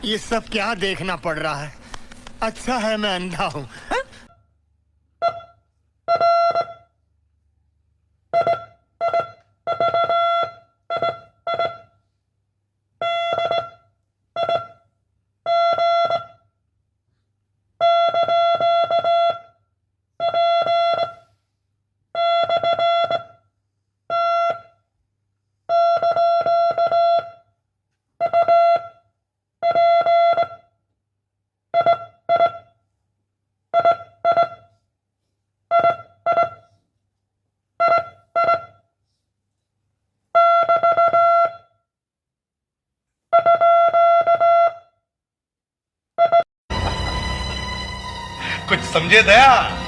ये सब क्या देखना पड़ रहा है? अच्छा है मैं अंधा हूँ। कुछ समझे दया?